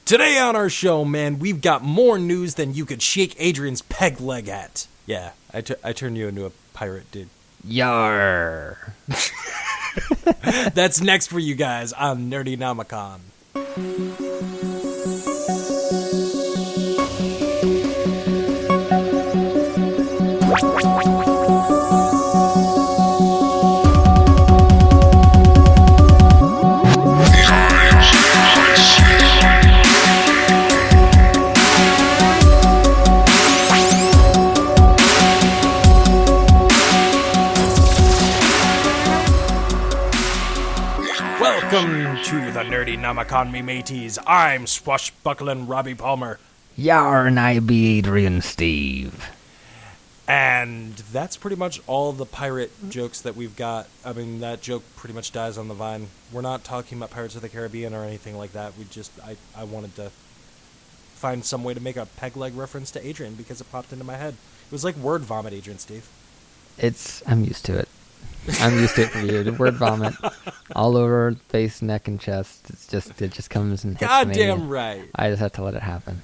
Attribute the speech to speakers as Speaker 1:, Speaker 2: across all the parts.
Speaker 1: Today on our show, man, we've got more news than you could shake Adrian's peg leg at. Yeah, I turned you into a pirate, dude.
Speaker 2: Yar.
Speaker 1: That's next for you guys on Nerdynomicon. Welcome to the Nerdynomicon, me mateys. I'm swashbuckling Robbie Palmer.
Speaker 2: Yar, and I be Adrian Steve.
Speaker 1: And that's pretty much all the pirate jokes that we've got. I mean, that joke pretty much dies on the vine. We're not talking about Pirates of the Caribbean or anything like that. I wanted to find some way to make a peg leg reference to Adrian because it popped into my head. It was like word vomit, Adrian Steve.
Speaker 2: I'm used to it. I'm used to it for you. The word vomit all over face, neck, and chest. It just comes and hits me.
Speaker 1: Goddamn right.
Speaker 2: I just have to let it happen.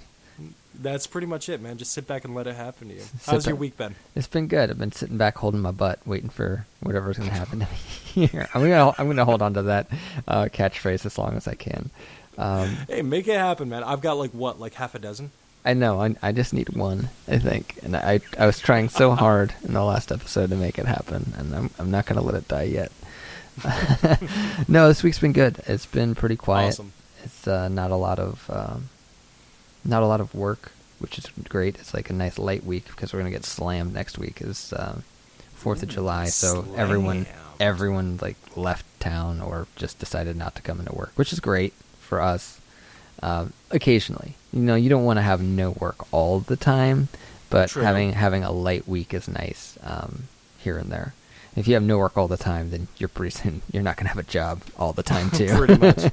Speaker 1: That's pretty much it, man. Just sit back and let it happen to you. How's your week been?
Speaker 2: It's been good. I've been sitting back holding my butt, waiting for whatever's going to happen to me here. I'm gonna hold on to that catchphrase as long as I can.
Speaker 1: Hey, make it happen, man. I've got like half a dozen?
Speaker 2: I know. I just need one, I think. And I was trying so hard in the last episode to make it happen, and I'm not going to let it die yet. No, this week's been good. It's been pretty quiet.
Speaker 1: Awesome.
Speaker 2: It's not a lot of work, which is great. It's like a nice light week because we're going to get slammed next week. Is 4th of July, so everyone like left town or just decided not to come into work, which is great for us. Occasionally, you don't want to have no work all the time, but
Speaker 1: True.
Speaker 2: having a light week is nice here and there. If you have no work all the time, then you're not going to have a job all the time too.
Speaker 1: Pretty much.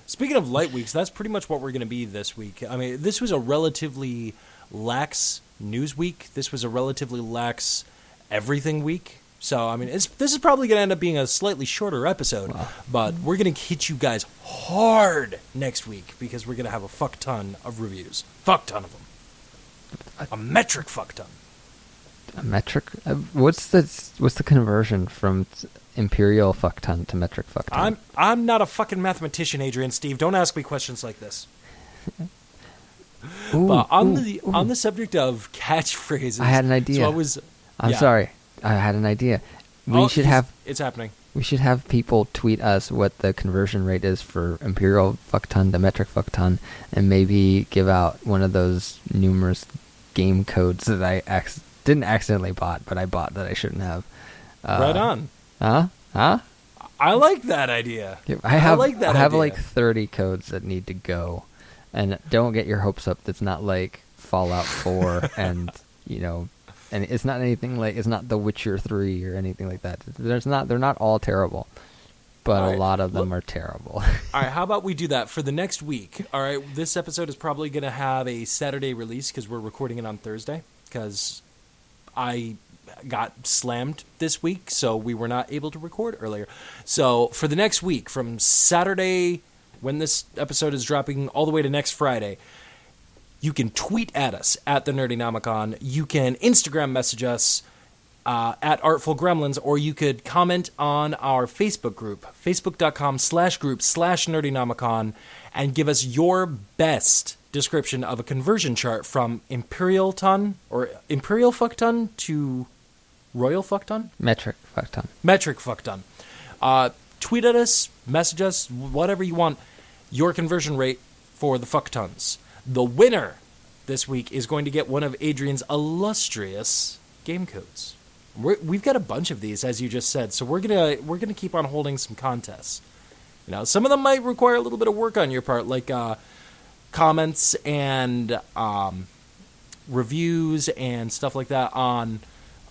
Speaker 1: Speaking of light weeks, that's pretty much what we're going to be this week. I mean, this was a relatively lax news week. This was a relatively lax everything week. So, I mean, this is probably going to end up being a slightly shorter episode, but we're going to hit you guys hard next week because we're going to have a fuck ton of reviews. Fuck ton of them. A metric fuck ton.
Speaker 2: A metric? What's the conversion from imperial fuck ton to metric fuck ton?
Speaker 1: I'm not a fucking mathematician, Adrian Steve. Don't ask me questions like this. But on the subject of catchphrases,
Speaker 2: I had an idea.
Speaker 1: So
Speaker 2: I'm sorry. I had an idea.
Speaker 1: It's happening.
Speaker 2: We should have people tweet us what the conversion rate is for imperial fuck ton to metric fuck ton, and maybe give out one of those numerous game codes that I didn't accidentally bought, but I bought that I shouldn't have.
Speaker 1: Right on.
Speaker 2: Huh?
Speaker 1: I like that idea.
Speaker 2: I have like 30 codes that need to go, and don't get your hopes up. That's not like Fallout 4 and and it's not anything like, it's not The Witcher 3 or anything like that. They're not all terrible, but a lot of them are terrible.
Speaker 1: All right, how about we do that for the next week? All right, this episode is probably going to have a Saturday release because we're recording it on Thursday because I got slammed this week, so we were not able to record earlier. So for the next week, from Saturday when this episode is dropping all the way to next Friday, you can tweet at us at the Nerdynomicon. You can Instagram message us at Artful Gremlins, or you could comment on our Facebook group, facebook.com/group/Nerdynomicon, and give us your best description of a conversion chart from imperial ton or imperial fuck ton to royal fuck ton?
Speaker 2: Metric fuck ton.
Speaker 1: Metric fuck ton. Tweet at us, message us, whatever you want, your conversion rate for the fuck tons. The winner this week is going to get one of Adrian's illustrious game codes. We've got a bunch of these, as you just said, so we're gonna keep on holding some contests. Some of them might require a little bit of work on your part, like comments and reviews and stuff like that on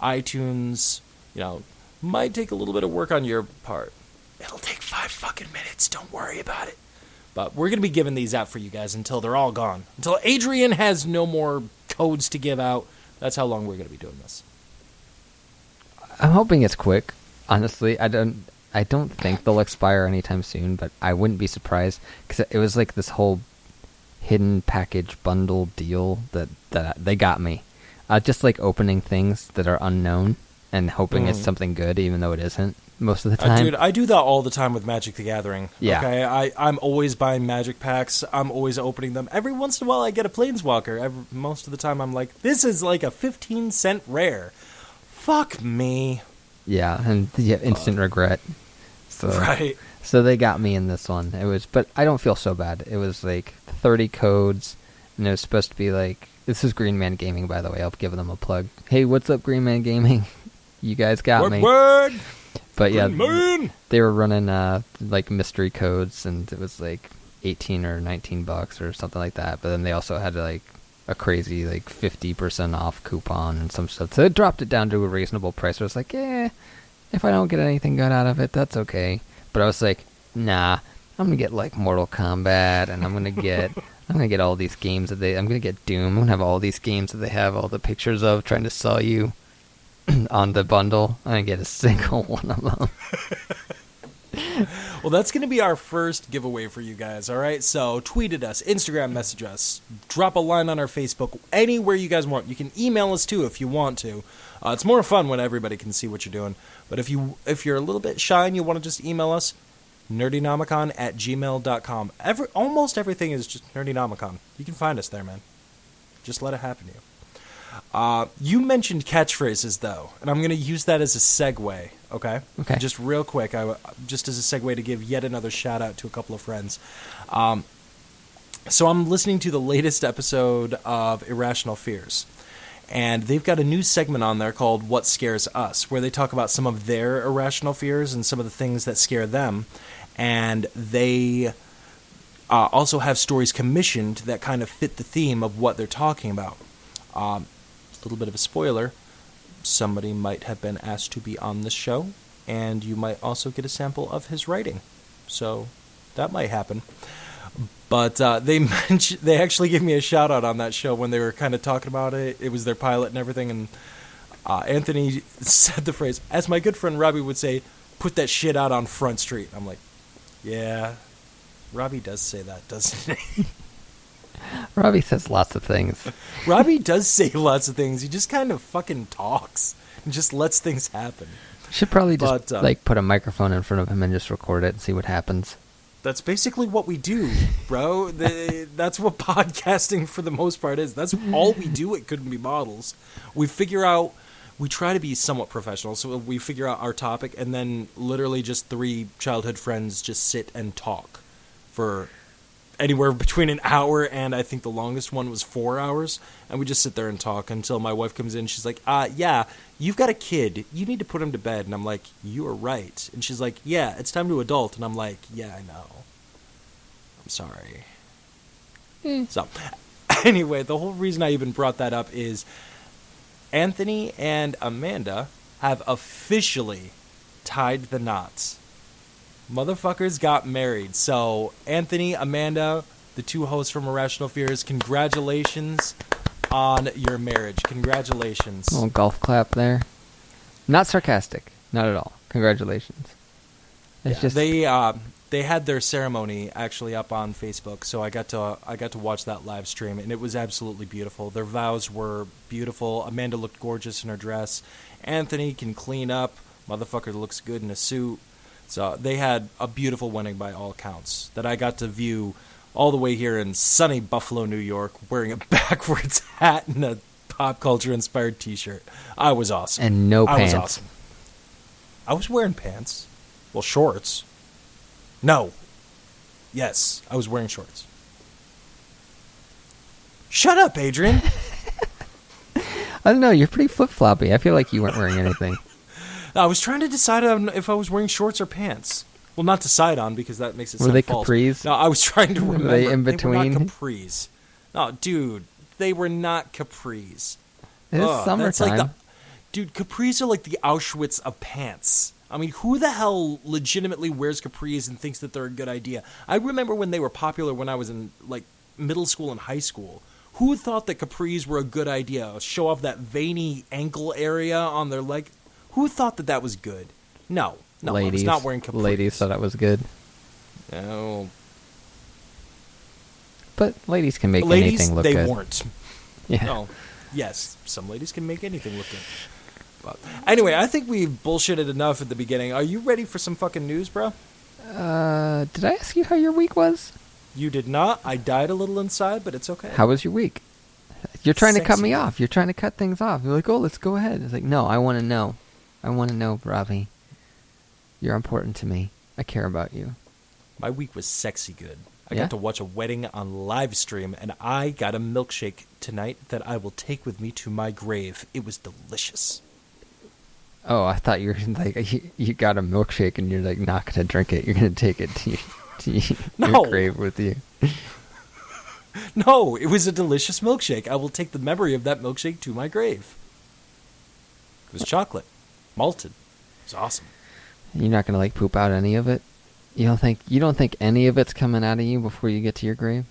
Speaker 1: iTunes. Might take a little bit of work on your part. It'll take 5 fucking minutes. Don't worry about it. But we're going to be giving these out for you guys until they're all gone. Until Adrian has no more codes to give out. That's how long we're going to be doing this.
Speaker 2: I'm hoping it's quick. Honestly, I don't think they'll expire anytime soon, but I wouldn't be surprised because it was like this whole hidden package bundle deal that they got me. Just like opening things that are unknown and hoping it's something good, even though it isn't most of the time.
Speaker 1: Dude, I do that all the time with Magic the Gathering.
Speaker 2: Yeah.
Speaker 1: Okay, I'm always buying Magic packs. I'm always opening them. Every once in a while, I get a Planeswalker. Most of the time, I'm like, this is like a 15-cent rare. Fuck me.
Speaker 2: Yeah, and instant regret. So,
Speaker 1: right.
Speaker 2: So they got me in this one. But I don't feel so bad. It was like 30 codes, and it was supposed to be like, this is Green Man Gaming, by the way. I'll give them a plug. Hey, what's up, Green Man Gaming? You guys got me.
Speaker 1: Word.
Speaker 2: But yeah,
Speaker 1: Man.
Speaker 2: they were running like mystery codes, and it was like $18 or $19 or something like that. But then they also had like a crazy like 50% off coupon and some stuff. So they dropped it down to a reasonable price. So I was like, if I don't get anything good out of it, that's okay. But I was like, nah, I'm gonna get like Mortal Kombat, and I'm gonna get all these games I'm gonna get Doom. I'm gonna have all these games that they have all the pictures of trying to sell you on the bundle. I didn't get a single one of them.
Speaker 1: Well, that's going to be our first giveaway for you guys, all right? So tweet at us, Instagram message us, drop a line on our Facebook, anywhere you guys want. You can email us too if you want to. It's more fun when everybody can see what you're doing. But if you're a little bit shy and you want to just email us, nerdynomicon@gmail.com. Almost everything is just Nerdynomicon. You can find us there, man. Just let it happen to you. You mentioned catchphrases, though, and I'm going to use that as a segue, okay?
Speaker 2: Okay.
Speaker 1: Just real quick, just as a segue to give yet another shout-out to a couple of friends. So I'm listening to the latest episode of Irrational Fears, and they've got a new segment on there called What Scares Us, where they talk about some of their irrational fears and some of the things that scare them, and they also have stories commissioned that kind of fit the theme of what they're talking about. A little bit of a spoiler, somebody might have been asked to be on this show, and you might also get a sample of his writing. So that might happen. But they actually gave me a shout out on that show when they were kind of talking about it. It was their pilot and everything, and Anthony said the phrase, as my good friend Robbie would say, put that shit out on Front Street. I'm like, yeah, Robbie does say that, doesn't he?
Speaker 2: Robbie says lots of things.
Speaker 1: Robbie does say lots of things. He just kind of fucking talks and just lets things happen.
Speaker 2: Should probably just put a microphone in front of him and just record it and see what happens.
Speaker 1: That's basically what we do, bro. That's what podcasting for the most part is. That's all we do at Couldn't Be Models. We try to be somewhat professional, so we figure out our topic, and then literally just three childhood friends just sit and talk for anywhere between an hour and I think the longest one was 4 hours, and we just sit there and talk until my wife comes in. She's like, yeah, you've got a kid. You need to put him to bed. And I'm like, you are right. And she's like, yeah, it's time to adult. And I'm like, yeah, I know. I'm sorry. So, anyway, the whole reason I even brought that up is Anthony and Amanda have officially tied the knots. Motherfuckers got married. So, Anthony, Amanda, the two hosts from Irrational Fears, congratulations on your marriage. Congratulations.
Speaker 2: A little golf clap there. Not sarcastic. Not at all. Congratulations. It's just
Speaker 1: they had their ceremony actually up on Facebook, so I got to watch that live stream, and it was absolutely beautiful. Their vows were beautiful. Amanda looked gorgeous in her dress. Anthony can clean up. Motherfucker looks good in a suit. So they had a beautiful wedding by all accounts that I got to view all the way here in sunny Buffalo, New York, wearing a backwards hat and a pop culture inspired T-shirt. I was awesome.
Speaker 2: And no pants.
Speaker 1: I was awesome. I was wearing pants. Well, shorts. No. Yes, I was wearing shorts. Shut up, Adrian.
Speaker 2: I don't know. You're pretty flip-floppy. I feel like you weren't wearing anything.
Speaker 1: I was trying to decide on if I was wearing shorts or pants. Well, not decide on, because that makes it sound false.
Speaker 2: Were they capris?
Speaker 1: No, I was trying to remember.
Speaker 2: Were they in between?
Speaker 1: They were not capris. No, dude, they were not capris.
Speaker 2: It is summertime.
Speaker 1: That's like dude, capris are like the Auschwitz of pants. I mean, who the hell legitimately wears capris and thinks that they're a good idea? I remember when they were popular when I was in like middle school and high school. Who thought that capris were a good idea? Show off that veiny ankle area on their leg. Who thought that that was good? No,
Speaker 2: ladies,
Speaker 1: I was not wearing capris.
Speaker 2: Ladies thought that was good.
Speaker 1: No.
Speaker 2: But ladies can make
Speaker 1: Ladies,
Speaker 2: anything look
Speaker 1: they
Speaker 2: good.
Speaker 1: weren't.
Speaker 2: Yeah.
Speaker 1: No. Yes, some ladies can make anything look good. But anyway, I think we've bullshitted enough at the beginning. Are you ready for some fucking news, bro?
Speaker 2: Did I ask you how your week was?
Speaker 1: You did not. I died a little inside, but it's okay.
Speaker 2: How was your week? You're trying to cut
Speaker 1: Sexy.
Speaker 2: me off. You're trying to cut things off. You're like, oh, let's go ahead. It's like, no, I want to know. I want to know, Robbie. You're important to me. I care about you.
Speaker 1: My week was sexy good. I
Speaker 2: Yeah?
Speaker 1: got to watch a wedding on live stream, and I got a milkshake tonight that I will take with me to my grave. It was delicious.
Speaker 2: Oh, I thought you were like, you got a milkshake and you're like not going to drink it. You're going to take it to your
Speaker 1: No.
Speaker 2: grave with you.
Speaker 1: No, it was a delicious milkshake. I will take the memory of that milkshake to my grave. It was chocolate, malted. It was awesome.
Speaker 2: You're not going to like poop out any of it? You don't think any of it's coming out of you before you get to your grave?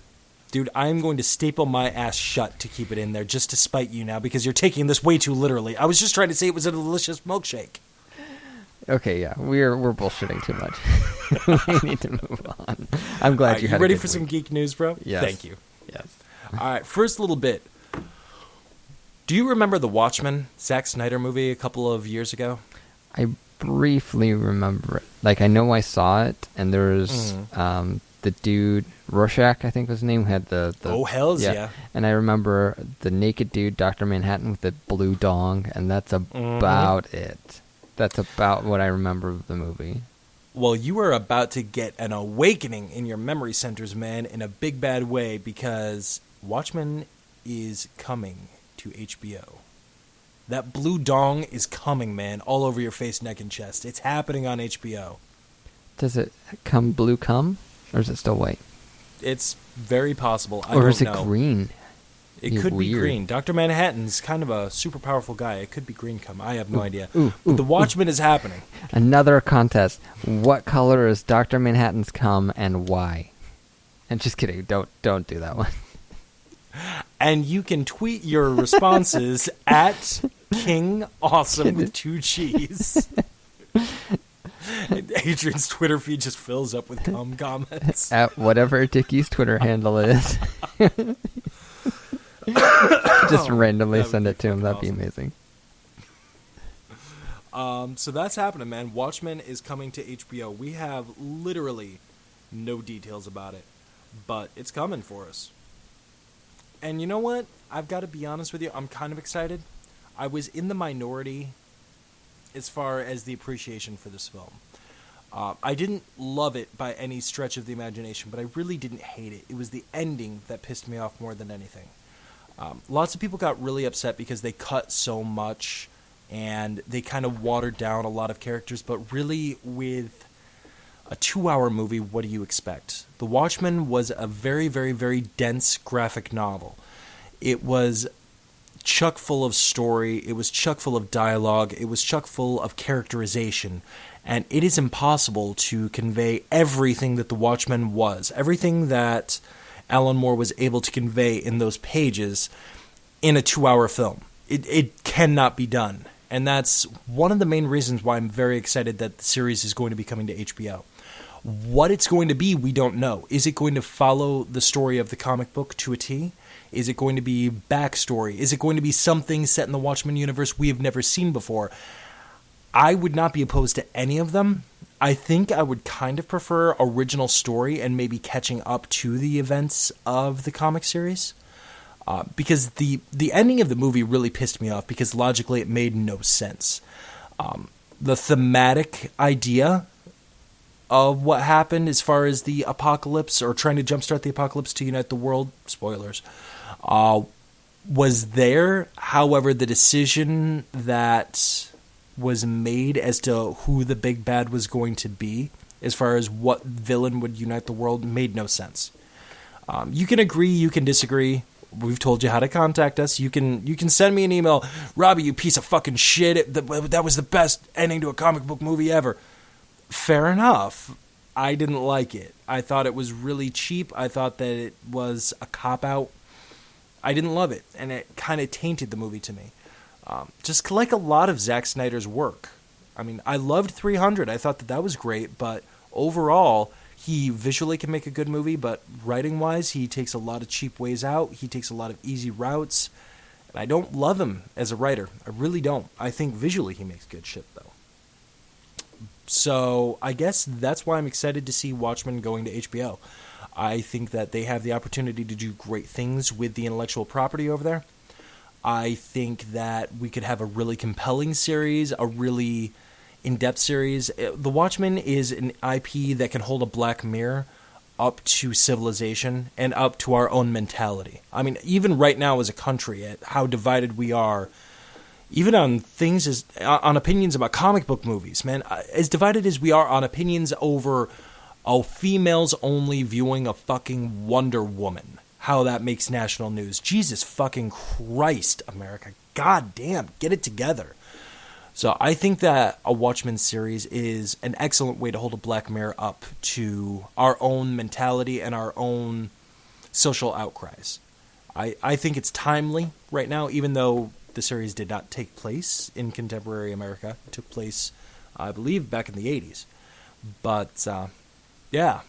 Speaker 1: Dude, I'm going to staple my ass shut to keep it in there just to spite you now because you're taking this way too literally. I was just trying to say it was a delicious milkshake.
Speaker 2: Okay, yeah, we're bullshitting too much. We need to move on. I'm glad
Speaker 1: Right,
Speaker 2: you had
Speaker 1: ready
Speaker 2: a good
Speaker 1: for some
Speaker 2: week.
Speaker 1: geek news, bro?
Speaker 2: Yes.
Speaker 1: Thank you.
Speaker 2: Yes.
Speaker 1: All right, first little bit. Do you remember the Watchmen, Zack Snyder movie a couple of years ago?
Speaker 2: I briefly remember it. Like, I know I saw it, and there was the dude, Rorschach, I think was his name, who had the
Speaker 1: Oh, hells yeah.
Speaker 2: And I remember the naked dude, Dr. Manhattan, with the blue dong, and that's about it. That's about what I remember of the movie.
Speaker 1: Well, you are about to get an awakening in your memory centers, man, in a big bad way, because Watchmen is coming to HBO. That blue dong is coming, man, all over your face, neck, and chest. It's happening on HBO.
Speaker 2: Does it come blue cum, or is it still white?
Speaker 1: It's very possible. I
Speaker 2: Or
Speaker 1: don't
Speaker 2: is it
Speaker 1: know.
Speaker 2: green?
Speaker 1: It
Speaker 2: You're
Speaker 1: could be
Speaker 2: weird.
Speaker 1: green. Dr. Manhattan's kind of a super powerful guy. It could be green cum. I have no idea.
Speaker 2: ooh,
Speaker 1: But the
Speaker 2: ooh.
Speaker 1: Watchmen is happening.
Speaker 2: Another contest. What color is Dr. Manhattan's cum, and why? And just kidding. Don't do that one.
Speaker 1: And you can tweet your responses at King Awesome with 2 G's. And Adrian's Twitter feed just fills up with cum comments.
Speaker 2: At whatever Dickie's Twitter handle is. Just randomly
Speaker 1: That would
Speaker 2: send
Speaker 1: be
Speaker 2: it to him. That'd be
Speaker 1: awesome.
Speaker 2: amazing.
Speaker 1: So that's happening, man. Watchmen is coming to HBO. We have literally no details about it, but it's coming for us. And you know what? I've got to be honest with you. I'm kind of excited. I was in the minority as far as the appreciation for this film. I didn't love it by any stretch of the imagination, but I really didn't hate it. It was the ending that pissed me off more than anything. Lots of people got really upset because they cut so much and they kind of watered down a lot of characters, but really with a 2-hour movie, what do you expect? The Watchmen was a very, very, very dense graphic novel. It was chock full of story, it was chock full of dialogue, it was chock full of characterization, and it is impossible to convey everything that The Watchmen was, everything that Alan Moore was able to convey in those pages in a 2-hour film. It cannot be done, and that's one of the main reasons why I'm very excited that the series is going to be coming to HBO. What it's going to be, we don't know. Is it going to follow the story of the comic book to a T? Is it going to be backstory? Is it going to be something set in the Watchmen universe we have never seen before? I would not be opposed to any of them. I think I would kind of prefer original story and maybe catching up to the events of the comic series. Because the ending of the movie really pissed me off because logically it made no sense. The thematic idea of what happened as far as the apocalypse or trying to jumpstart the apocalypse to unite the world, spoilers, was there. However, the decision that was made as to who the big bad was going to be, as far as what villain would unite the world, made no sense. You can agree, you can disagree. We've told you how to contact us. You can send me an email, Robbie, you piece of fucking shit. That was the best ending to a comic book movie ever. Fair enough. I didn't like it. I thought it was really cheap. I thought that it was a cop-out. I didn't love it, and it kind of tainted the movie to me. Just like a lot of Zack Snyder's work. I mean, I loved 300. I thought that was great, but overall, He visually can make a good movie, but writing-wise, he takes a lot of cheap ways out. He takes a lot of easy routes. And I don't love him as a writer. I really don't. I think visually he makes good shit, though. So I guess that's why I'm excited to see Watchmen going to HBO. I think that they have the opportunity to do great things with the intellectual property over there. I think that we could have a really compelling series, a really in-depth series. The Watchmen is an IP that can hold a Black Mirror up to civilization and up to our own mentality. I mean, even right now as a country, at how divided we are, even on things on opinions about comic book movies, man, as divided as we are on opinions over females only viewing a fucking Wonder Woman, how that makes national news. Jesus fucking Christ, America. God damn, get it together. So I think that a Watchmen series is an excellent way to hold a Black Mirror up to our own mentality and our own social outcries. I think it's timely right now, even though the series did not take place in contemporary America. It took place, I believe, back in the 80s. But, yeah,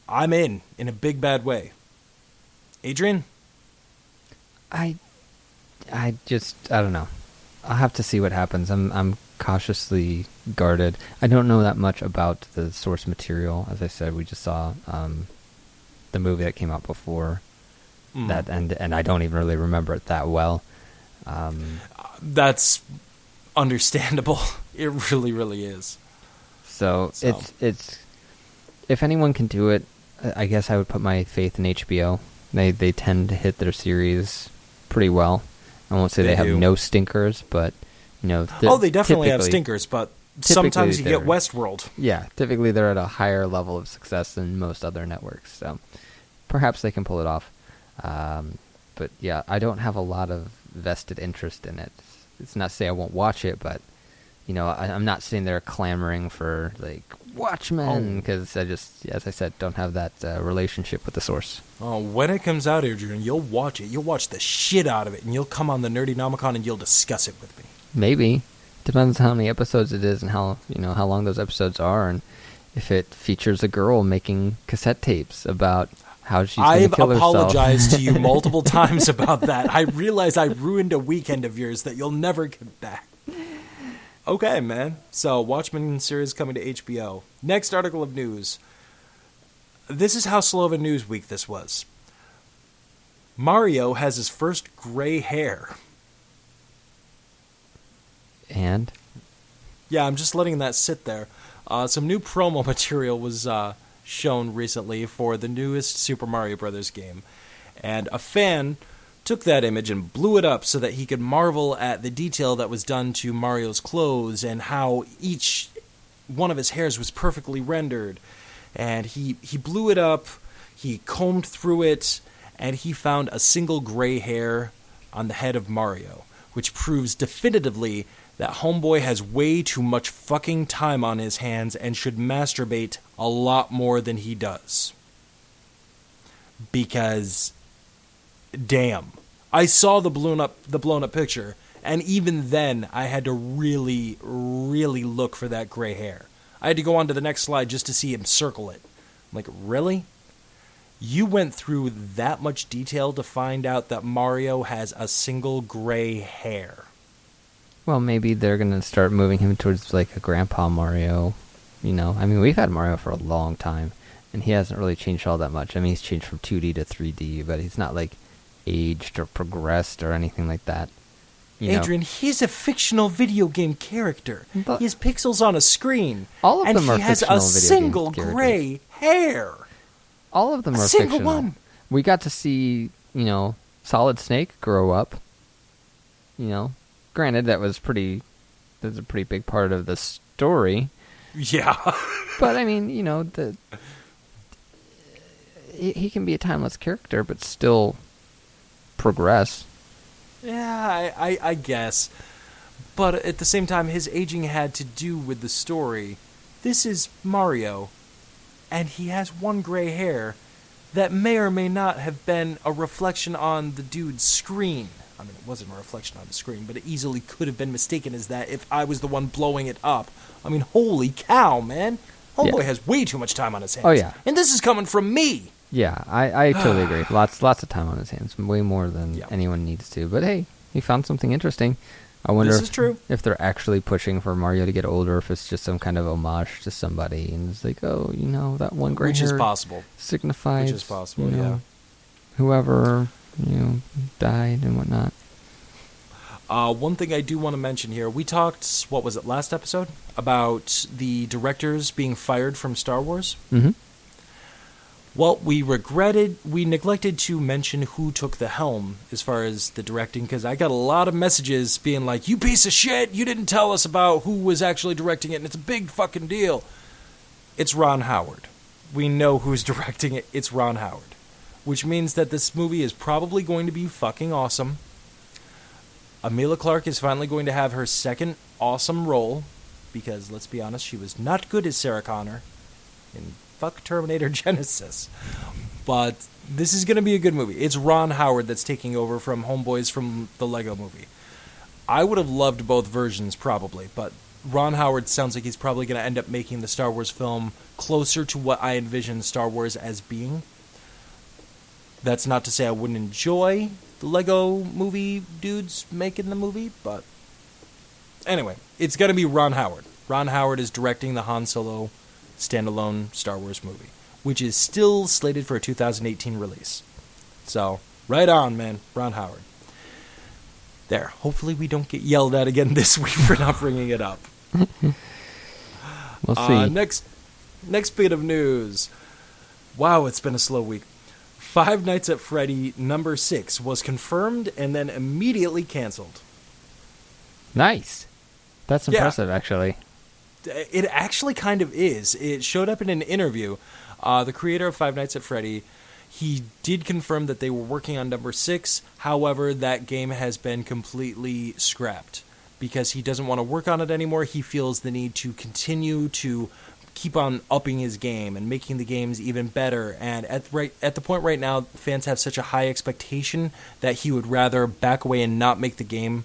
Speaker 1: I'm in a big bad way. Adrian?
Speaker 2: I don't know. I'll have to see what happens. I'm cautiously guarded. I don't know that much about the source material. As I said, we just saw the movie that came out before that, and I don't even really remember it that well.
Speaker 1: That's understandable. It really, really is.
Speaker 2: So it's if anyone can do it, I guess I would put my faith in HBO. They tend to hit their series pretty well. I won't say they have no stinkers, but
Speaker 1: they definitely have stinkers, but sometimes you get Westworld.
Speaker 2: Yeah, typically they're at a higher level of success than most other networks, so perhaps they can pull it off. But yeah, I don't have a lot of vested interest in it. It's not to say I won't watch it, but I'm not sitting there clamoring for like Watchmen because I just, as I said, don't have that relationship with the source.
Speaker 1: Oh, when it comes out, Adrian, you'll watch it. You'll watch the shit out of it, and you'll come on the Nerdynomicon and you'll discuss it with me.
Speaker 2: Maybe. Depends how many episodes it is and how long those episodes are, and if it features a girl making cassette tapes about how she's going to kill herself.
Speaker 1: I've apologized to you multiple times about that. I realize I ruined a weekend of yours that you'll never get back. Okay, man. So, Watchmen series coming to HBO. Next article of news. This is how slow of a news week this was. Mario has his first gray hair.
Speaker 2: And?
Speaker 1: Yeah, I'm just letting that sit there. Some new promo material was shown recently for the newest Super Mario Bros. Game. And a fan took that image and blew it up so that he could marvel at the detail that was done to Mario's clothes and how each one of his hairs was perfectly rendered. And he blew it up, he combed through it, and he found a single gray hair on the head of Mario, which proves definitively that homeboy has way too much fucking time on his hands and should masturbate a lot more than he does. Because, damn, I saw the blown up picture, and even then I had to really, really look for that gray hair. I had to go on to the next slide just to see him circle it. I'm like, really? You went through that much detail to find out that Mario has a single gray hair.
Speaker 2: Well, maybe they're going to start moving him towards like a Grandpa Mario. I mean, we've had Mario for a long time, and he hasn't really changed all that much. I mean, he's changed from 2D to 3D, but he's not like aged or progressed or anything like that.
Speaker 1: Adrian, he's a fictional video game character. But he has pixels on a screen.
Speaker 2: All of them are fictional video game characters.
Speaker 1: And he has a single gray hair.
Speaker 2: All of them are
Speaker 1: fictional.
Speaker 2: Single one. We got to see, Solid Snake grow up. Granted, that's a pretty big part of the story.
Speaker 1: Yeah.
Speaker 2: But, I mean, he can be a timeless character, but still progress.
Speaker 1: Yeah, I guess. But at the same time, his aging had to do with the story. This is Mario, and he has one gray hair that may or may not have been a reflection on the dude's screen. I mean, it wasn't a reflection on the screen, but it easily could have been mistaken as that if I was the one blowing it up. I mean, holy cow, man. Homeboy has way too much time on his hands.
Speaker 2: Oh, yeah.
Speaker 1: And this is coming from me.
Speaker 2: Yeah, I totally agree. Lots of time on his hands, way more than anyone needs to. But hey, he found something interesting. I wonder if they're actually pushing for Mario to get older, if it's just some kind of homage to somebody, and it's like, oh, that one gray hair
Speaker 1: Which is possible.
Speaker 2: Signifies,
Speaker 1: Which is possible,
Speaker 2: whoever, died and whatnot.
Speaker 1: One thing I do want to mention here, we talked, what was it, last episode? About the directors being fired from Star Wars.
Speaker 2: Mm-hmm.
Speaker 1: Well, we neglected to mention who took the helm as far as the directing, because I got a lot of messages being like, you piece of shit, you didn't tell us about who was actually directing it, and it's a big fucking deal. It's Ron Howard. We know who's directing it. It's Ron Howard. Which means that this movie is probably going to be fucking awesome. Emilia Clarke is finally going to have her second awesome role, because, let's be honest, she was not good as Sarah Connor in fuck Terminator Genesis. But this is going to be a good movie. It's Ron Howard that's taking over from Homeboys from the Lego Movie. I would have loved both versions, probably, but Ron Howard sounds like he's probably going to end up making the Star Wars film closer to what I envision Star Wars as being. That's not to say I wouldn't enjoy the Lego Movie dudes making the movie, but anyway, it's going to be Ron Howard. Ron Howard is directing the Han Solo standalone Star Wars movie, which is still slated for a 2018 release. So, right on, man. Ron Howard. There. Hopefully we don't get yelled at again this week for not bringing it up.
Speaker 2: We'll see.
Speaker 1: Next bit of news. Wow, it's been a slow week. Five Nights at Freddy number 6 was confirmed and then immediately canceled.
Speaker 2: Nice. That's impressive, actually.
Speaker 1: It actually kind of is. It showed up in an interview. The creator of Five Nights at Freddy, he did confirm that they were working on number 6. However, that game has been completely scrapped because he doesn't want to work on it anymore. He feels the need to continue to keep on upping his game and making the games even better. And at the point right now, fans have such a high expectation that he would rather back away and not make the game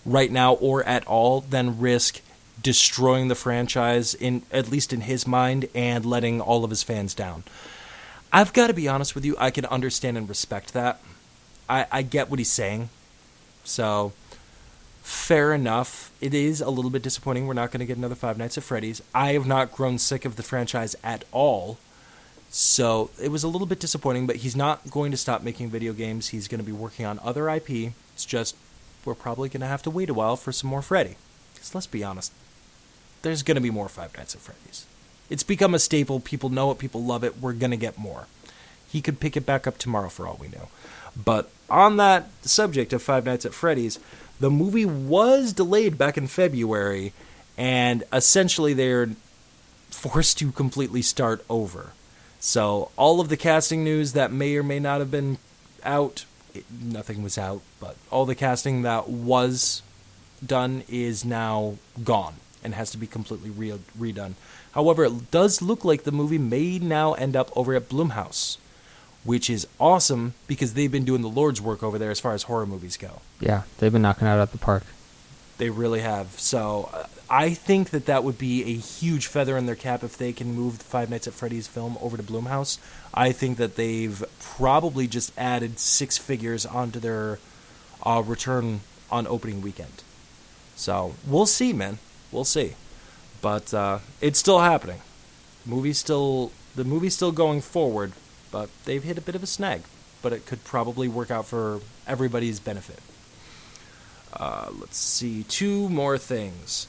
Speaker 1: right now or at all than risk destroying the franchise, at least in his mind, and letting all of his fans down. I've got to be honest with you, I can understand and respect that. I get what he's saying. So, fair enough. It is a little bit disappointing we're not going to get another Five Nights at Freddy's. I have not grown sick of the franchise at all. So, it was a little bit disappointing, but he's not going to stop making video games. He's going to be working on other IP. It's just, we're probably going to have to wait a while for some more Freddy. Because let's be honest, there's going to be more Five Nights at Freddy's. It's become a staple. People know it. People love it. We're going to get more. He could pick it back up tomorrow for all we know. But on that subject of Five Nights at Freddy's, the movie was delayed back in February, and essentially they're forced to completely start over. So all of the casting news that may or may not have been out, nothing was out, but all the casting that was done is now gone and has to be completely redone. However, it does look like the movie may now end up over at Blumhouse, which is awesome because they've been doing the Lord's work over there as far as horror movies go.
Speaker 2: Yeah, they've been knocking out at the park.
Speaker 1: They really have. So I think that would be a huge feather in their cap if they can move the Five Nights at Freddy's film over to Blumhouse. I think that they've probably just added 6 figures onto their return on opening weekend. So we'll see, man. We'll see. But it's still happening. The movie's still going forward, but they've hit a bit of a snag. But it could probably work out for everybody's benefit. Let's see. 2 more things.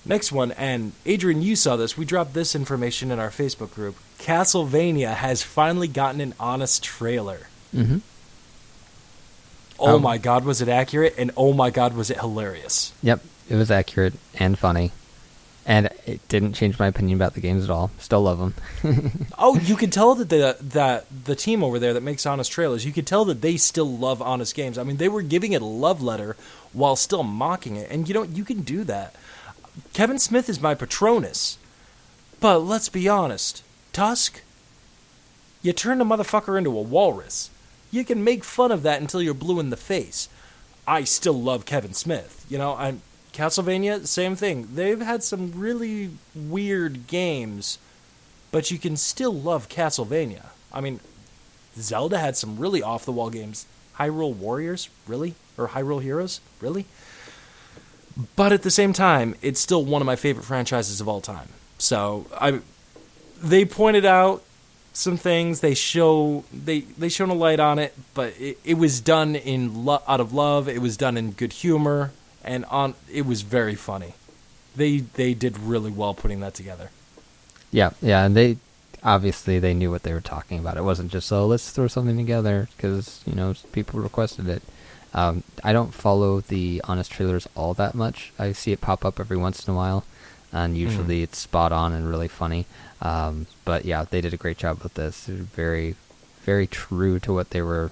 Speaker 1: Next one, and Adrian, you saw this. We dropped this information in our Facebook group. Castlevania has finally gotten an honest trailer.
Speaker 2: Mm-hmm.
Speaker 1: Oh my God, was it accurate? And oh my God, was it hilarious?
Speaker 2: Yep, it was accurate and funny. And it didn't change my opinion about the games at all. Still love them.
Speaker 1: Oh, you can tell that the team over there that makes honest trailers, you can tell that they still love honest games. I mean, they were giving it a love letter while still mocking it. And you can do that. Kevin Smith is my Patronus. But let's be honest. Tusk? You turned a motherfucker into a walrus. You can make fun of that until you're blue in the face. I still love Kevin Smith. Castlevania, same thing. They've had some really weird games but you can still love Castlevania. I mean, Zelda had some really off-the-wall games. Hyrule Warriors? Really? Or Hyrule Heroes? Really? But at the same time, it's still one of my favorite franchises of all time. So, they pointed out some things. They shone a light on it, but it was done out of love. It was done in good humor, and it was very funny. They did really well putting that together.
Speaker 2: Yeah, and they knew what they were talking about. It wasn't just, let's throw something together because, people requested it. I don't follow the Honest Trailers all that much. I see it pop up every once in a while, and usually it's spot on and really funny. But yeah, they did a great job with this. They're very, very true to what they were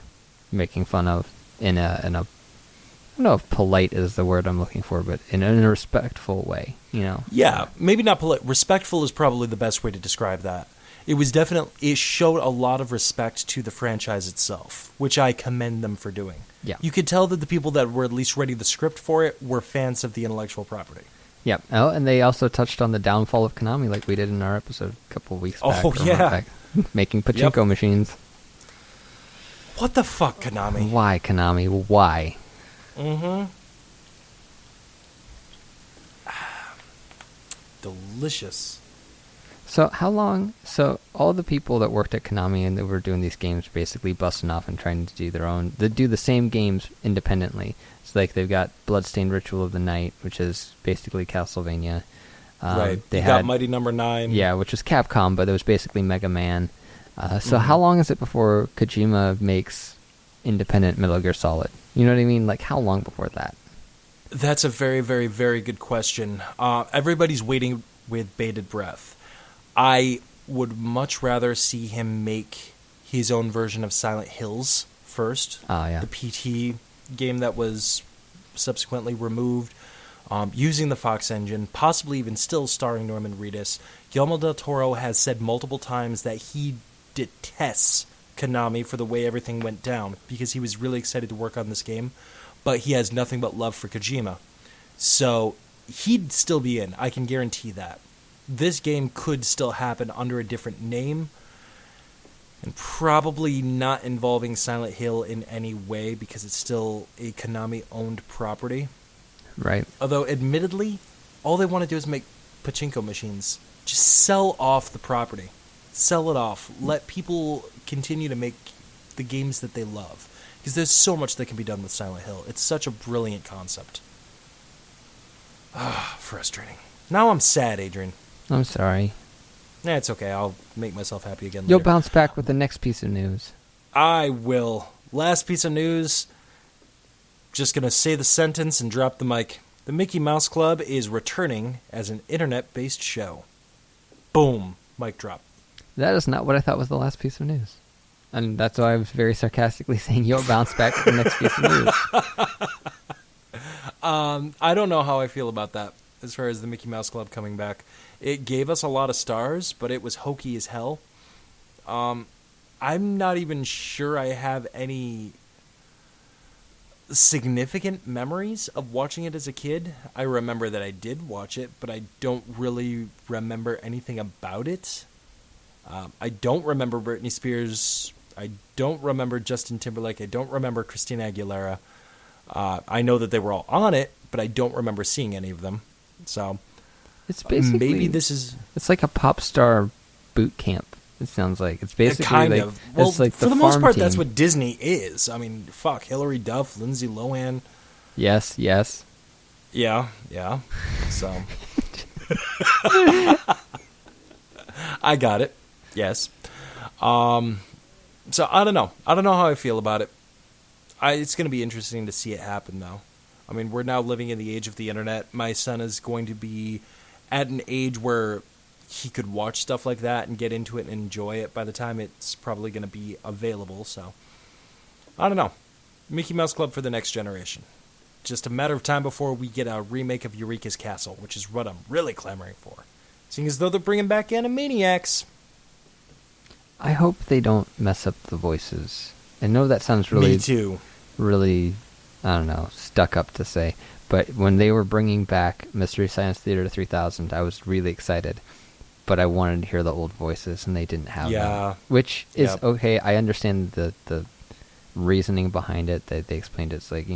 Speaker 2: making fun of in a I don't know if polite is the word I'm looking for, but in a respectful way,
Speaker 1: Yeah, maybe not polite. Respectful is probably the best way to describe that. It showed a lot of respect to the franchise itself, which I commend them for doing.
Speaker 2: Yeah.
Speaker 1: You could tell that the people that were at least writing the script for it were fans of the intellectual property.
Speaker 2: Yeah. Oh, and they also touched on the downfall of Konami like we did in our episode a couple of weeks back.
Speaker 1: Oh, yeah.
Speaker 2: Making pachinko machines.
Speaker 1: What the fuck, Konami?
Speaker 2: Why, Konami? Why?
Speaker 1: Mm-hmm. Delicious.
Speaker 2: So all the people that worked at Konami and that were doing these games basically busting off and trying to do they do the same games independently. So like they've got Bloodstained Ritual of the Night, which is basically Castlevania.
Speaker 1: Right. They got Mighty Number 9.
Speaker 2: Yeah, which was Capcom, but it was basically Mega Man. So how long is it before Kojima makes independent Metal Gear Solid? You know what I mean? Like how long before that?
Speaker 1: That's a very, very, very good question. Everybody's waiting with bated breath. I would much rather see him make his own version of Silent Hills first.
Speaker 2: Oh, yeah.
Speaker 1: The PT game that was subsequently removed, using the Fox engine, possibly even still starring Norman Reedus. Guillermo del Toro has said multiple times that he detests Konami for the way everything went down because he was really excited to work on this game, but he has nothing but love for Kojima. So he'd still be in. I can guarantee that. This game could still happen under a different name and probably not involving Silent Hill in any way because it's still a Konami-owned property.
Speaker 2: Right.
Speaker 1: Although, admittedly, all they want to do is make pachinko machines. Just sell off the property. Sell it off. Let people continue to make the games that they love. Because there's so much that can be done with Silent Hill. It's such a brilliant concept. Frustrating. Now I'm sad, Adrian.
Speaker 2: I'm sorry.
Speaker 1: Nah, it's okay. I'll make myself happy again later.
Speaker 2: You'll bounce back with the next piece of news.
Speaker 1: I will. Last piece of news. Just going to say the sentence and drop the mic. The Mickey Mouse Club is returning as an internet-based show. Boom. Mic drop.
Speaker 2: That is not what I thought was the last piece of news. And that's why I was very sarcastically saying you'll bounce back with the next piece of news.
Speaker 1: I don't know how I feel about that as far as the Mickey Mouse Club coming back. It gave us a lot of stars, but it was hokey as hell. I'm not even sure I have any significant memories of watching it as a kid. I remember that I did watch it, but I don't really remember anything about it. I don't remember Britney Spears. I don't remember Justin Timberlake. I don't remember Christina Aguilera. I know that they were all on it, but I don't remember seeing any of them. So
Speaker 2: it's basically
Speaker 1: maybe this is.
Speaker 2: It's like a pop star boot camp. It sounds like it's basically
Speaker 1: kind
Speaker 2: like,
Speaker 1: of. Well,
Speaker 2: it's like
Speaker 1: for the most
Speaker 2: farm
Speaker 1: part,
Speaker 2: team.
Speaker 1: that's what Disney is. I mean, fuck, Hilary Duff, Lindsay Lohan.
Speaker 2: Yes.
Speaker 1: Yeah. So I got it. Yes. So I don't know. I don't know how I feel about it. It's going to be interesting to see it happen, though. I mean, we're now living in the age of the internet. My son is going to be at an age where he could watch stuff like that and get into it and enjoy it by the time it's probably going to be available. So I don't know. Mickey Mouse Club for the next generation. Just a matter of time before we get a remake of Eureka's Castle, which is what I'm really clamoring for. Seeing as though they're bringing back Animaniacs.
Speaker 2: I hope they don't mess up the voices. I know that sounds really...
Speaker 1: Me too.
Speaker 2: Really, I don't know, stuck up to say. But when they were bringing back Mystery Science Theater 3000, I was really excited. but I wanted to hear the old voices, and they didn't have them.
Speaker 1: Yeah.
Speaker 2: Which is okay. I understand the reasoning behind it. They explained it's like,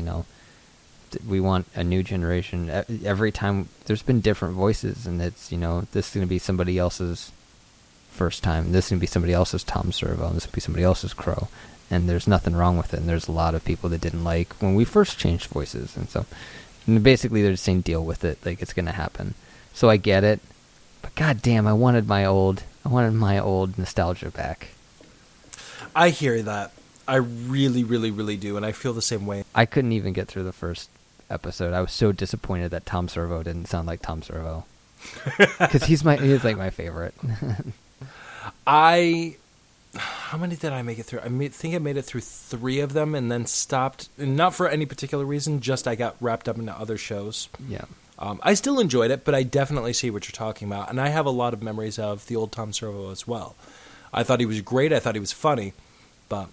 Speaker 2: we want a new generation. Every time there's been different voices, and it's, this is going to be somebody else's first time. This is going to be somebody else's Tom Servo, and this will be somebody else's Crow. And there's nothing wrong with it. And there's a lot of people that didn't like when we first changed voices. And basically they're just saying deal with it. Like, it's going to happen. So I get it. But goddamn, I wanted my old nostalgia back.
Speaker 1: I hear that. I really, really, really do. And I feel the same way.
Speaker 2: I couldn't even get through the first episode. I was so disappointed that Tom Servo didn't sound like Tom Servo. Because he's like my favorite.
Speaker 1: How many did I make it through? think I made it through 3 of them and then stopped. And not for any particular reason, just I got wrapped up into other shows.
Speaker 2: Yeah.
Speaker 1: I still enjoyed it, but I definitely see what you're talking about. And I have a lot of memories of the old Tom Servo as well. I thought he was great. I thought he was funny. But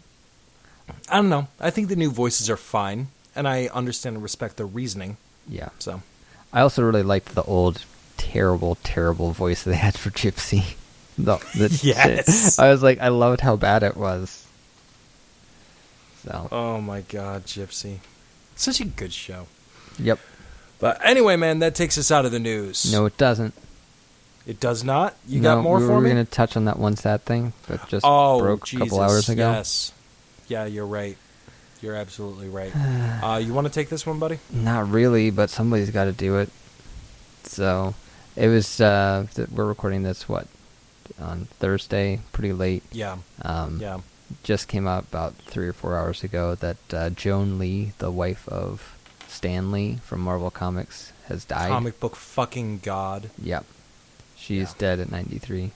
Speaker 1: I don't know. I think the new voices are fine. And I understand and respect their reasoning.
Speaker 2: Yeah.
Speaker 1: So
Speaker 2: I also really liked the old terrible, terrible voice they had for Gypsy.
Speaker 1: Yes.
Speaker 2: I was like, I loved how bad it was. So.
Speaker 1: Oh my God, Gypsy. Such a good show.
Speaker 2: Yep.
Speaker 1: But anyway, man, that takes us out of the news.
Speaker 2: No, it doesn't.
Speaker 1: It does not? You got more for me?
Speaker 2: We were going to touch on that one sad thing that just broke a couple hours ago.
Speaker 1: Yes. Yeah, you're right. You're absolutely right. You want to take this one, buddy?
Speaker 2: Not really, but somebody's got to do it. So, it was, we're recording this, on Thursday, pretty late.
Speaker 1: Yeah.
Speaker 2: Just came out about 3 or 4 hours ago that Joan Lee, the wife of Stan Lee from Marvel Comics, has died.
Speaker 1: Comic book fucking god.
Speaker 2: Yep. She's dead at 93.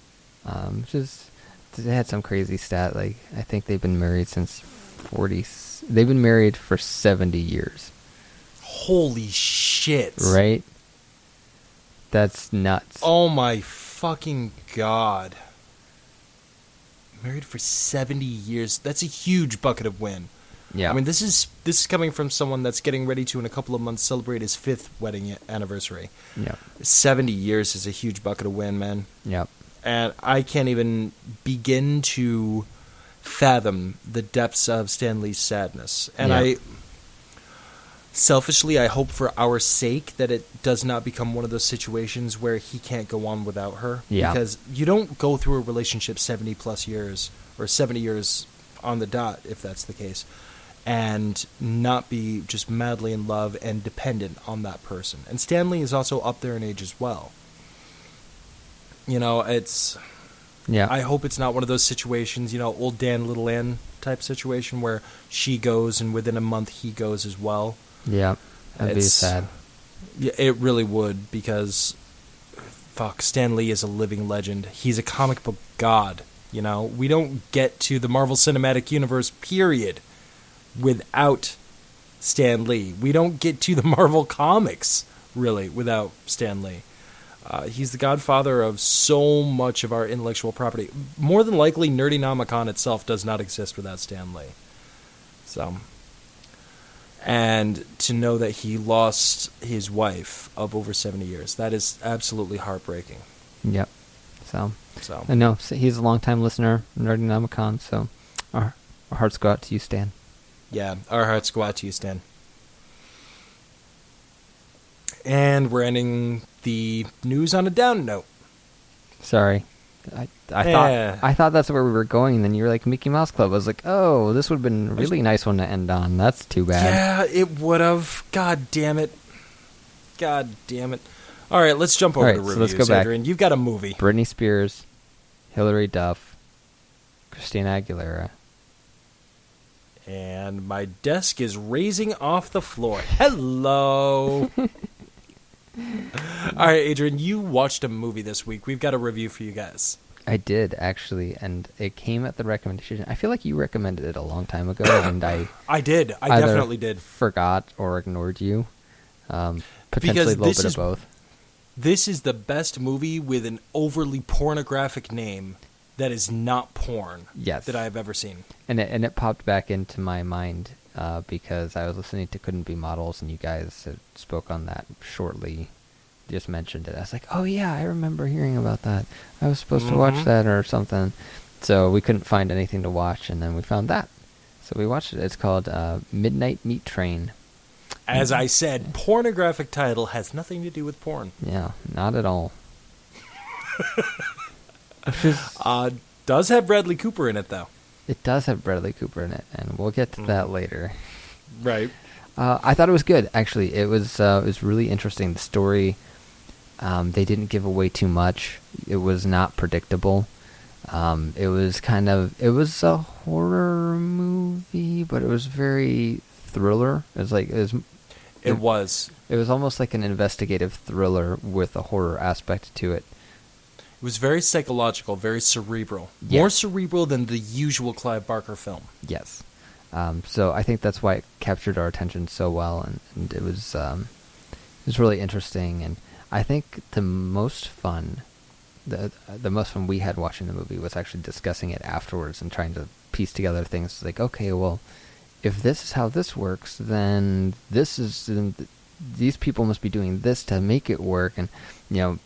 Speaker 2: They had some crazy stat, like, I think they've been married since 40... They've been married for 70 years.
Speaker 1: Holy shit.
Speaker 2: Right? That's nuts.
Speaker 1: Oh my fucking god. Married for 70 years. That's a huge bucket of win.
Speaker 2: Yeah.
Speaker 1: I mean, this is coming from someone that's getting ready to, in a couple of months, celebrate his 5th wedding anniversary.
Speaker 2: Yeah.
Speaker 1: 70 years is a huge bucket of win, man.
Speaker 2: Yep.
Speaker 1: And I can't even begin to fathom the depths of Stan Lee's sadness. And selfishly, I hope for our sake that it does not become one of those situations where he can't go on without her.
Speaker 2: Yeah.
Speaker 1: Because you don't go through a relationship 70 plus years, or 70 years on the dot, if that's the case, and not be just madly in love and dependent on that person. And Stan Lee is also up there in age as well. It's...
Speaker 2: Yeah.
Speaker 1: I hope it's not one of those situations, old Dan, little Ann type situation where she goes and within a month he goes as well.
Speaker 2: Yeah. That'd be sad.
Speaker 1: Yeah, it really would, because Stan Lee is a living legend. He's a comic book god, We don't get to the Marvel Cinematic Universe, period, without Stan Lee. We don't get to the Marvel Comics, really, without Stan Lee. He's the godfather of so much of our intellectual property. More than likely, Nerdynomicon itself does not exist without Stan Lee. So, and to know that he lost his wife of over 70 years, that is absolutely heartbreaking.
Speaker 2: Yep. So. I know he's a longtime listener, Nerdynomicon. So, our hearts go out to you, Stan.
Speaker 1: Yeah, our hearts go out to you, Stan. And we're ending the news on a down note.
Speaker 2: Sorry. I thought that's where we were going, and then you were like, Mickey Mouse Club. I was like, oh, this would have been a really nice one to end on. That's too bad.
Speaker 1: Yeah, it would have. God damn it. All right, let's jump over to reviews,
Speaker 2: let's go back.
Speaker 1: Adrian. You've got a movie.
Speaker 2: Britney Spears, Hilary Duff, Christina Aguilera.
Speaker 1: And my desk is raising off the floor. Hello. All right, Adrian, you watched a movie this week. We've got a review for you guys.
Speaker 2: I did, actually, and it came at the recommendation. I feel like you recommended it a long time ago, and I
Speaker 1: did. I definitely did.
Speaker 2: Forgot or ignored you. Potentially a little bit of both.
Speaker 1: This is the best movie with an overly pornographic name that is not porn that I have ever seen.
Speaker 2: And it popped back into my mind because I was listening to Couldn't Be Models, and you guys spoke on that shortly just mentioned it. I was like, oh yeah, I remember hearing about that. I was supposed to watch that or something. So we couldn't find anything to watch, and then we found that. So we watched it. It's called Midnight Meat Train.
Speaker 1: As I said, pornographic title has nothing to do with porn.
Speaker 2: Yeah, not at all.
Speaker 1: Does have Bradley Cooper in it, though.
Speaker 2: It does have Bradley Cooper in it, and we'll get to that later.
Speaker 1: Right.
Speaker 2: I thought it was good, actually. It was really interesting. The story, they didn't give away too much. It was not predictable. It was a horror movie, but it was very thriller. It was almost like an investigative thriller with a horror aspect to it.
Speaker 1: It was very psychological, very cerebral.
Speaker 2: Yeah.
Speaker 1: More cerebral than the usual Clive Barker film.
Speaker 2: Yes. So I think that's why it captured our attention so well, and it was really interesting. And I think the most fun we had watching the movie was actually discussing it afterwards and trying to piece together things like, okay, well, if this is how this works, then these people must be doing this to make it work, and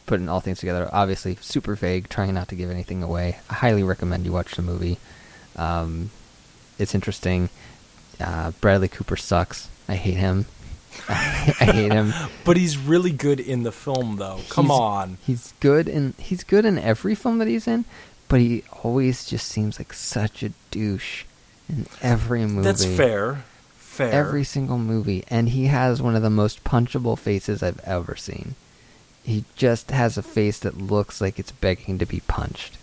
Speaker 2: putting all things together. Obviously, super vague, trying not to give anything away. I highly recommend you watch the movie. It's interesting. Bradley Cooper sucks. I hate him. I hate him.
Speaker 1: But he's really good in the film, though. Come on.
Speaker 2: He's good in every film that he's in, but he always just seems like such a douche in every movie.
Speaker 1: That's fair.
Speaker 2: Every single movie, and he has one of the most punchable faces I've ever seen. He just has a face that looks like it's begging to be punched.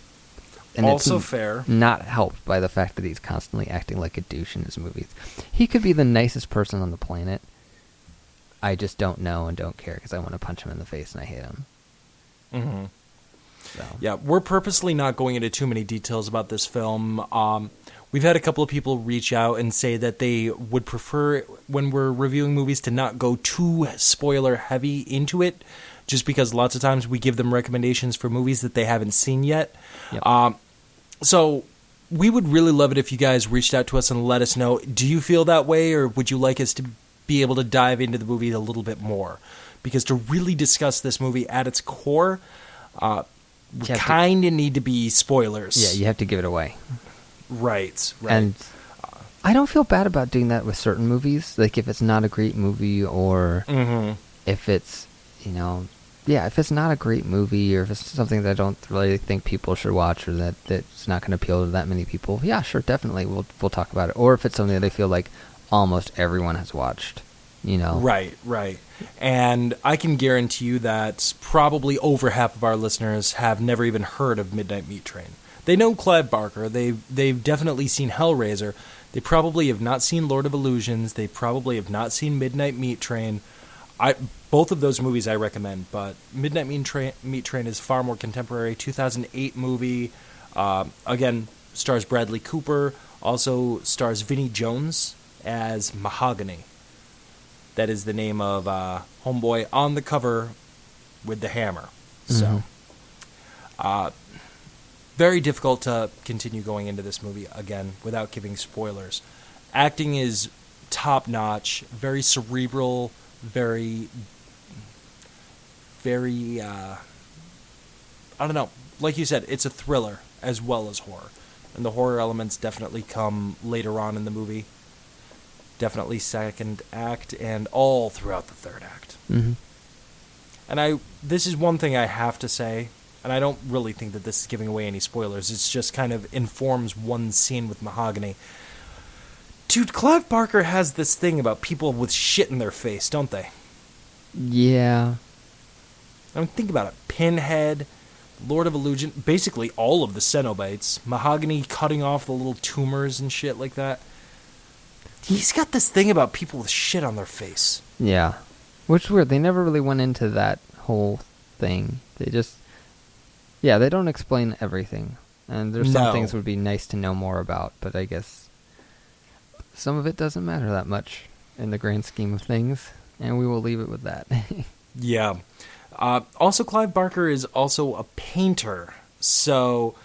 Speaker 2: And
Speaker 1: also
Speaker 2: it's
Speaker 1: fair.
Speaker 2: Not helped by the fact that he's constantly acting like a douche in his movies. He could be the nicest person on the planet. I just don't know and don't care because I want to punch him in the face and I hate him.
Speaker 1: Mm-hmm.
Speaker 2: So.
Speaker 1: Yeah, we're purposely not going into too many details about this film. We've had a couple of people reach out and say that they would prefer, when we're reviewing movies, to not go too spoiler heavy into it, just because lots of times we give them recommendations for movies that they haven't seen yet.
Speaker 2: Yep.
Speaker 1: So we would really love it if you guys reached out to us and let us know, do you feel that way, or would you like us to be able to dive into the movie a little bit more? Because to really discuss this movie at its core, we kind of need to be spoilers.
Speaker 2: Yeah, you have to give it away.
Speaker 1: Right.
Speaker 2: And I don't feel bad about doing that with certain movies. Like if it's not a great movie, or if it's, if it's not a great movie, or if it's something that I don't really think people should watch, or that's not going to appeal to that many people, yeah, sure, definitely, we'll talk about it. Or if it's something that I feel like almost everyone has watched,
Speaker 1: Right. And I can guarantee you that probably over half of our listeners have never even heard of Midnight Meat Train. They know Clive Barker. They've definitely seen Hellraiser. They probably have not seen Lord of Illusions. They probably have not seen Midnight Meat Train. Both of those movies I recommend, but Midnight Meat Train is far more contemporary. 2008 movie. Again, stars Bradley Cooper. Also stars Vinnie Jones as Mahogany. That is the name of homeboy on the cover with the hammer. So, very difficult to continue going into this movie, again, without giving spoilers. Acting is top-notch, very cerebral, very, I don't know. Like you said, it's a thriller as well as horror. And the horror elements definitely come later on in the movie. Definitely second act and all throughout the third act.
Speaker 2: Mm-hmm.
Speaker 1: And this is one thing I have to say, and I don't really think that this is giving away any spoilers. It's just kind of informs one scene with Mahogany. Dude, Clive Barker has this thing about people with shit in their face, don't they?
Speaker 2: Yeah.
Speaker 1: I mean, think about it. Pinhead, Lord of Illusion, basically all of the Cenobites, Mahogany cutting off the little tumors and shit like that. He's got this thing about people with shit on their face.
Speaker 2: Yeah. Which is weird. They never really went into that whole thing. They just... Yeah, they don't explain everything. And there's some things would be nice to know more about, but I guess some of it doesn't matter that much in the grand scheme of things, and we will leave it with that.
Speaker 1: Yeah. Also, Clive Barker is also a painter. So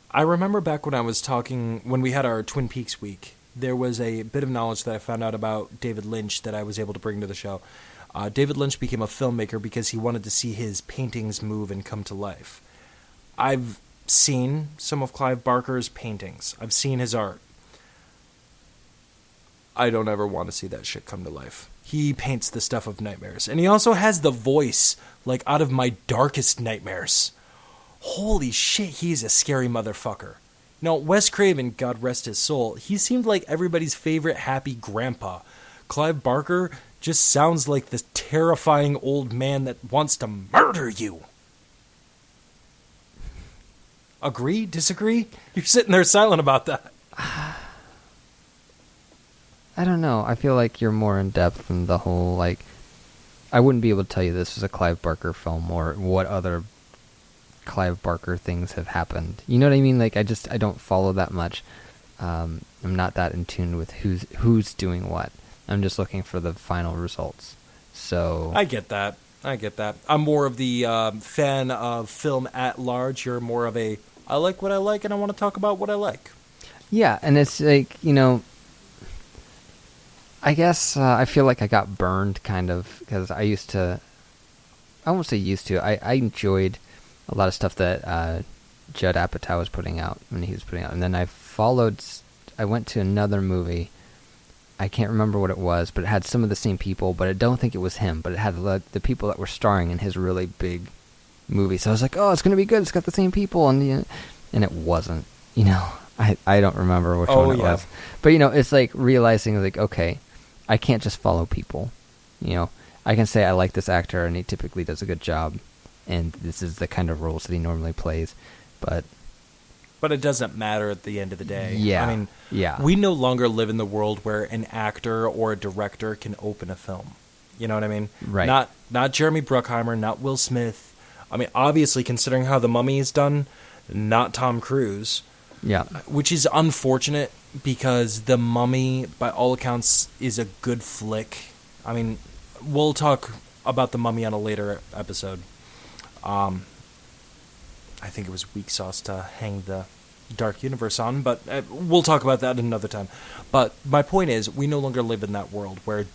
Speaker 1: I remember back when we had our Twin Peaks week, there was a bit of knowledge that I found out about David Lynch that I was able to bring to the show. David Lynch became a filmmaker because he wanted to see his paintings move and come to life. I've seen some of Clive Barker's paintings. I've seen his art. I don't ever want to see that shit come to life. He paints the stuff of nightmares. And he also has the voice, like, out of my darkest nightmares. Holy shit, he's a scary motherfucker. Now, Wes Craven, God rest his soul, he seemed like everybody's favorite happy grandpa. Clive Barker just sounds like this terrifying old man that wants to murder you. Agree? Disagree? You're sitting there silent about that.
Speaker 2: I don't know. I feel like you're more in depth than the whole, like... I wouldn't be able to tell you this is a Clive Barker film or what other Clive Barker things have happened. You know what I mean? Like, I don't follow that much. I'm not that in tune with who's doing what. I'm just looking for the final results. So...
Speaker 1: I get that. I'm more of the fan of film at large. You're more of a, I like what I like and I want to talk about what I like.
Speaker 2: Yeah, and it's like, you know... I guess I feel like I got burned, kind of, because I used to... I won't say used to. I enjoyed a lot of stuff that Judd Apatow was putting out when he was putting out. And then I went to another movie. I can't remember what it was, but it had some of the same people, but I don't think it was him. But it had the people that were starring in his really big movie. So I was like, oh, it's going to be good. It's got the same people. And it wasn't. You know, I don't remember which one it was. But, you know, it's like realizing, like, okay, I can't just follow people. You know, I can say I like this actor and he typically does a good job, and this is the kind of roles that he normally plays, but it doesn't matter at the end of the day.
Speaker 1: Yeah. I mean, we no longer live in the world where an actor or a director can open a film. You know what I mean?
Speaker 2: Right.
Speaker 1: Not Jeremy Bruckheimer, not Will Smith. I mean, obviously, considering how The Mummy is done, not Tom Cruise.
Speaker 2: Yeah.
Speaker 1: Which is unfortunate because The Mummy, by all accounts, is a good flick. I mean, we'll talk about The Mummy on a later episode. I think it was weak sauce to hang the Dark Universe on, but we'll talk about that another time. But my point is, we no longer live in that world where,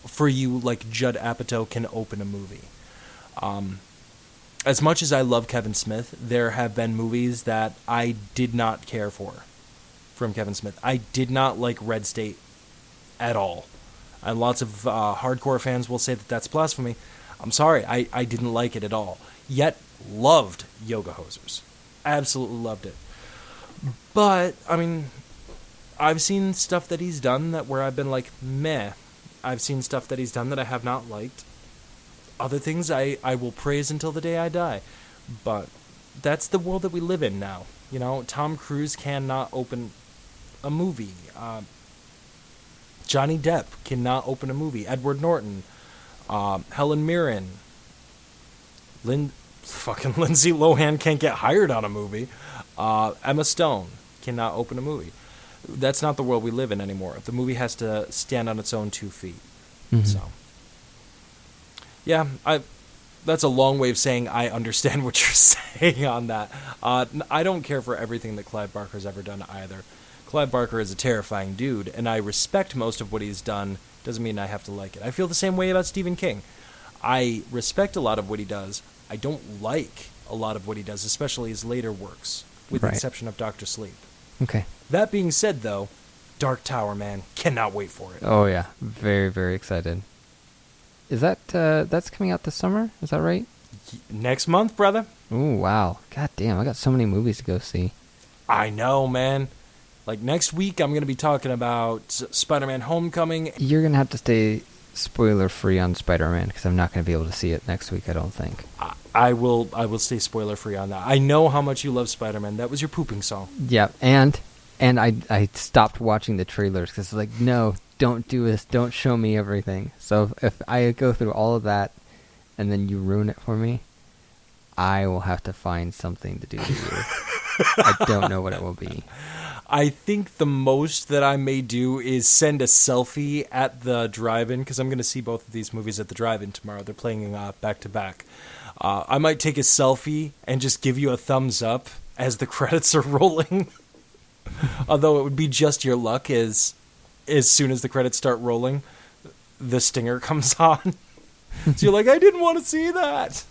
Speaker 1: for you, like Judd Apatow can open a movie. As much as I love Kevin Smith, there have been movies that I did not care for from Kevin Smith. I did not like Red State at all. And lots of hardcore fans will say that that's blasphemy. I'm sorry, I didn't like it at all. Yet, loved Yoga Hosers. Absolutely loved it. But, I mean, I've seen stuff that he's done where I've been like, meh. I've seen stuff that he's done that I have not liked. Other things I will praise until the day I die. But that's the world that we live in now. You know, Tom Cruise cannot open a movie. Johnny Depp cannot open a movie. Edward Norton. Helen Mirren. Fucking Lindsay Lohan can't get hired on a movie. Emma Stone cannot open a movie. That's not the world we live in anymore. The movie has to stand on its own 2 feet. Mm-hmm. So, yeah, that's a long way of saying I understand what you're saying on that. I don't care for everything that Clive Barker's ever done either. Clive Barker is a terrifying dude, and I respect most of what he's done. Doesn't mean I have to like it. I feel the same way about Stephen King. I respect a lot of what he does. I don't like a lot of what he does, especially his later works, with the exception of Dr. Sleep.
Speaker 2: Okay.
Speaker 1: That being said, though, Dark Tower, man, cannot wait for it.
Speaker 2: Oh, yeah. Very, very excited. Is that, that's coming out this summer? Is that right?
Speaker 1: Next month, brother.
Speaker 2: Ooh, wow. God damn, I got so many movies to go see.
Speaker 1: I know, man. Like, next week, I'm going to be talking about Spider-Man Homecoming.
Speaker 2: You're going to have to stay spoiler-free on Spider-Man, because I'm not going to be able to see it next week, I don't think.
Speaker 1: I will stay spoiler-free on that. I know how much you love Spider-Man. That was your pooping song.
Speaker 2: Yeah, and I stopped watching the trailers, because it's like, no, don't do this. Don't show me everything. So if I go through all of that, and then you ruin it for me, I will have to find something to do to you. I don't know what it will be.
Speaker 1: I think the most that I may do is send a selfie at the drive-in, because I'm going to see both of these movies at the drive-in tomorrow. They're playing back-to-back. I might take a selfie and just give you a thumbs up as the credits are rolling. Although it would be just your luck as soon as the credits start rolling, the stinger comes on. So you're like, I didn't want to see that.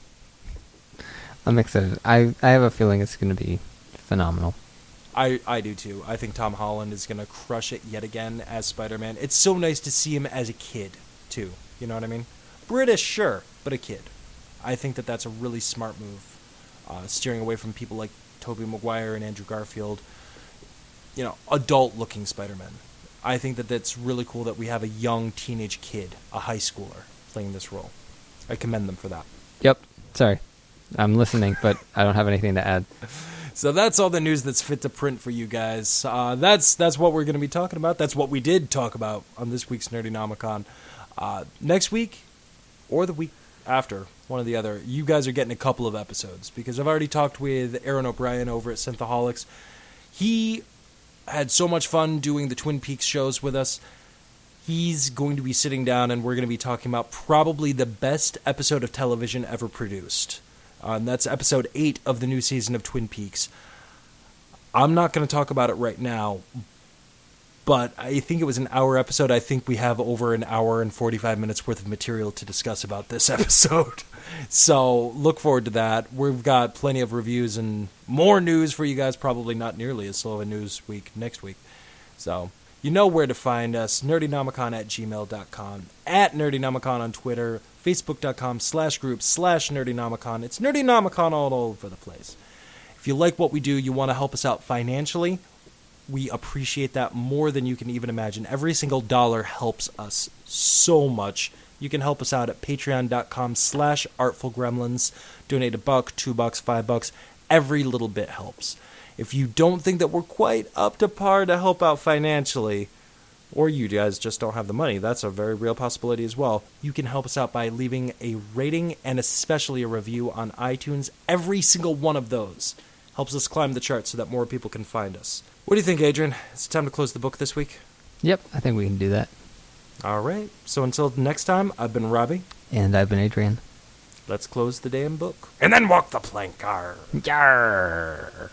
Speaker 2: I'm excited. I have a feeling it's going to be phenomenal.
Speaker 1: I do too. I think Tom Holland is going to crush it yet again as Spider-Man. It's so nice to see him as a kid, too. You know what I mean? British, sure, but a kid. I think that that's a really smart move. Steering away from people like Tobey Maguire and Andrew Garfield. You know, adult-looking Spider-Man. I think that that's really cool that we have a young teenage kid, a high schooler, playing this role. I commend them for that.
Speaker 2: Yep. Sorry. I'm listening, but I don't have anything to add.
Speaker 1: So that's all the news that's fit to print for you guys. That's what we're going to be talking about. That's what we did talk about on this week's Nerdynomicon. Next week, or the week after, one or the other, you guys are getting a couple of episodes, because I've already talked with Aaron O'Brien over at Synthaholics. He had so much fun doing the Twin Peaks shows with us. He's going to be sitting down, and we're going to be talking about probably the best episode of television ever produced. And that's episode 8 of the new season of Twin Peaks. I'm not going to talk about it right now, but I think it was an hour episode. I think we have over an hour and 45 minutes worth of material to discuss about this episode. So look forward to that. We've got plenty of reviews and more news for you guys, probably not nearly as slow a news week next week. So you know where to find us, nerdynomicon@gmail.com, at Nerdynomicon on Twitter, facebook.com/group/Nerdynomicon. It's Nerdynomicon all over the place. If you like what we do, you want to help us out financially, we appreciate that more than you can even imagine. Every single dollar helps us so much. You can help us out at patreon.com/artfulgremlins. Donate $1, $2, $5. Every little bit helps. If you don't think that we're quite up to par to help out financially, or you guys just don't have the money, that's a very real possibility as well, you can help us out by leaving a rating and especially a review on iTunes. Every single one of those helps us climb the charts so that more people can find us. What do you think, Adrian? It's time to close the book this week?
Speaker 2: Yep, I think we can do that.
Speaker 1: All right. So until next time, I've been Robbie.
Speaker 2: And I've been Adrian.
Speaker 1: Let's close the damn book. And then walk the plank. Arr.
Speaker 2: Yarr.